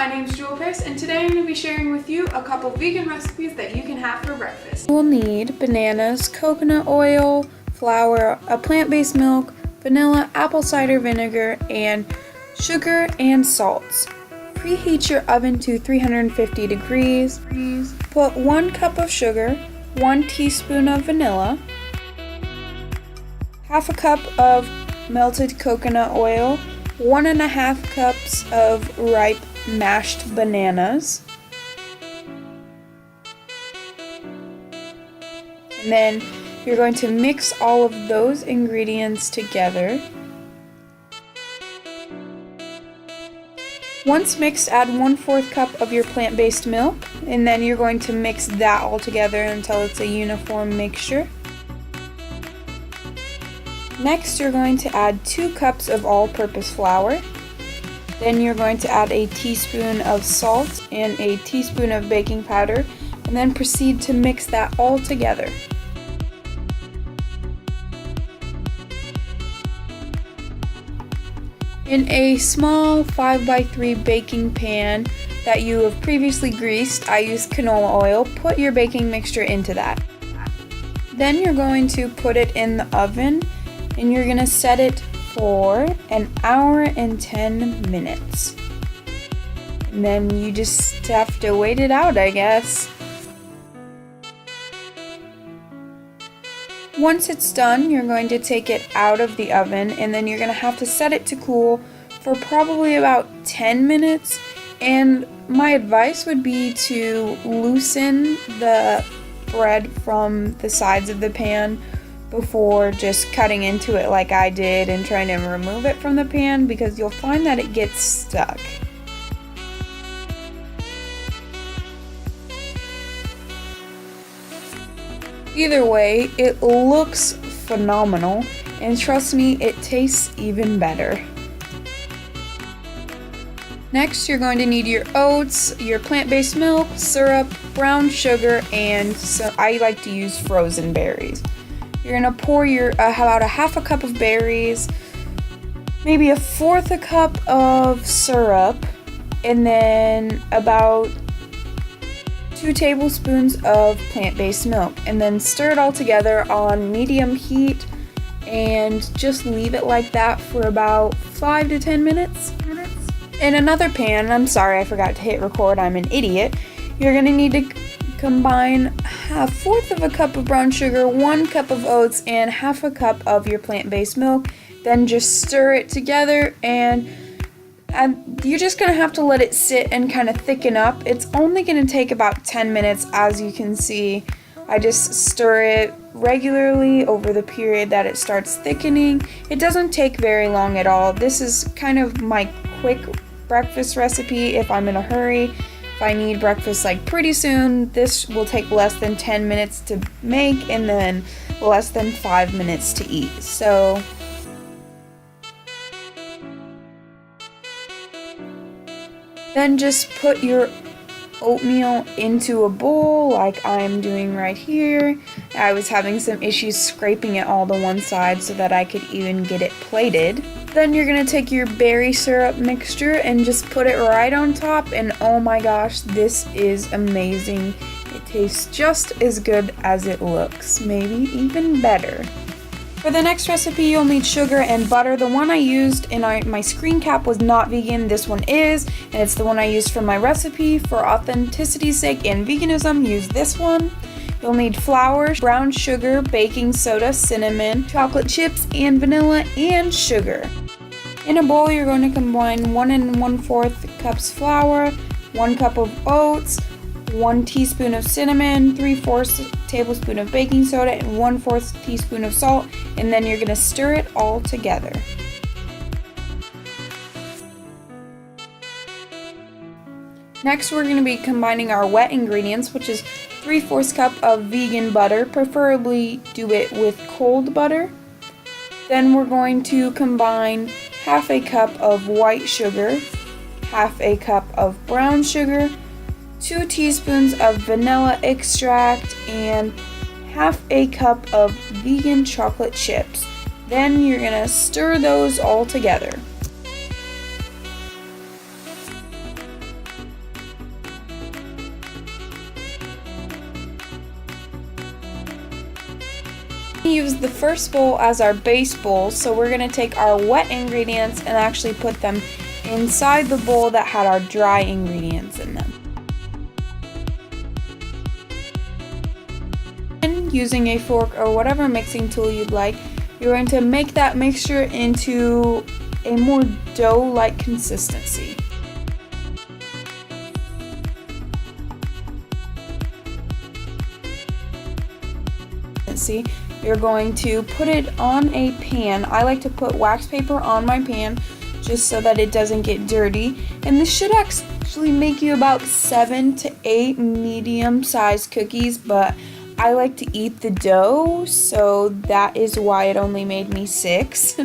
my name is Jewel Paris, and today I'm going to be sharing with you a couple vegan recipes that you can have for breakfast. We'll need bananas, coconut oil, flour, a plant-based milk, vanilla, apple cider vinegar, and sugar and salts. Preheat your oven to 350 degrees. Put 1 cup of sugar, 1 teaspoon of vanilla, half a cup of melted coconut oil, 1.5 cups of ripe mashed bananas, and then you're going to mix all of those ingredients together. Once mixed, add 1/4 cup of your plant-based milk, and then you're going to mix that all together until it's a uniform mixture. Next, you're going to add 2 cups of all-purpose flour. Then you're going to add a teaspoon of salt and a teaspoon of baking powder, and then proceed to mix that all together. In a small 5x3 baking pan that you have previously greased, I used canola oil, put your baking mixture into that. Then you're going to put it in the oven, and you're going to set it for 1 hour and 10 minutes. And then you just have to wait it out, I guess. Once it's done, you're going to take it out of the oven, and then you're going to have to set it to cool for probably about 10 minutes. And my advice would be to loosen the bread from the sides of the pan before just cutting into it like I did and trying to remove it from the pan, because you'll find that it gets stuck. Either way, it looks phenomenal, and trust me, it tastes even better. Next, you're going to need your oats, your plant-based milk, syrup, brown sugar, and I like to use frozen berries. You're going to pour your about 1/2 cup of berries, maybe 1/4 cup of syrup, and then about 2 tablespoons of plant-based milk, and then stir it all together on medium heat and just leave it like that for about 5 to 10 minutes. In another pan, I'm sorry I forgot to hit record, I'm an idiot, you're going to need to combine 1/4 cup of brown sugar, 1 cup of oats, and 1/2 cup of your plant-based milk. Then just stir it together, and you're just going to have to let it sit and kind of thicken up. It's only going to take about 10 minutes, as you can see. I just stir it regularly over the period that it starts thickening. It doesn't take very long at all. This is kind of my quick breakfast recipe if I'm in a hurry. If I need breakfast like pretty soon, this will take less than 10 minutes to make and then less than 5 minutes to eat. So then just put your oatmeal into a bowl like I'm doing right here. I was having some issues scraping it all to one side so that I could even get it plated. Then you're going to take your berry syrup mixture and just put it right on top, and oh my gosh, this is amazing. It tastes just as good as it looks, maybe even better. For the next recipe, you'll need sugar and butter. The one I used in my screen cap was not vegan. This one is, and it's the one I used for my recipe. For authenticity's sake and veganism, use this one. You'll need flour, brown sugar, baking soda, cinnamon, chocolate chips, and vanilla, and sugar. In a bowl, you're going to combine 1 1/4 cups flour, 1 cup of oats, 1 teaspoon of cinnamon, 3/4 tablespoon of baking soda, and 1/4 teaspoon of salt, and then you're going to stir it all together. Next, we're going to be combining our wet ingredients, which is 3/4 cup of vegan butter. Preferably do it with cold butter. Then we're going to combine 1/2 cup of white sugar, 1/2 cup of brown sugar, 2 teaspoons of vanilla extract, and 1/2 cup of vegan chocolate chips. Then you're going to stir those all together. We use the first bowl as our base bowl, so we're going to take our wet ingredients and actually put them inside the bowl that had our dry ingredients in them. And using a fork or whatever mixing tool you'd like, you're going to make that mixture into a more dough-like consistency. You're going to put it on a pan. I like to put wax paper on my pan just so that it doesn't get dirty. And this should actually make you about 7 to 8 medium-sized cookies, but I like to eat the dough, so that is why it only made me 6.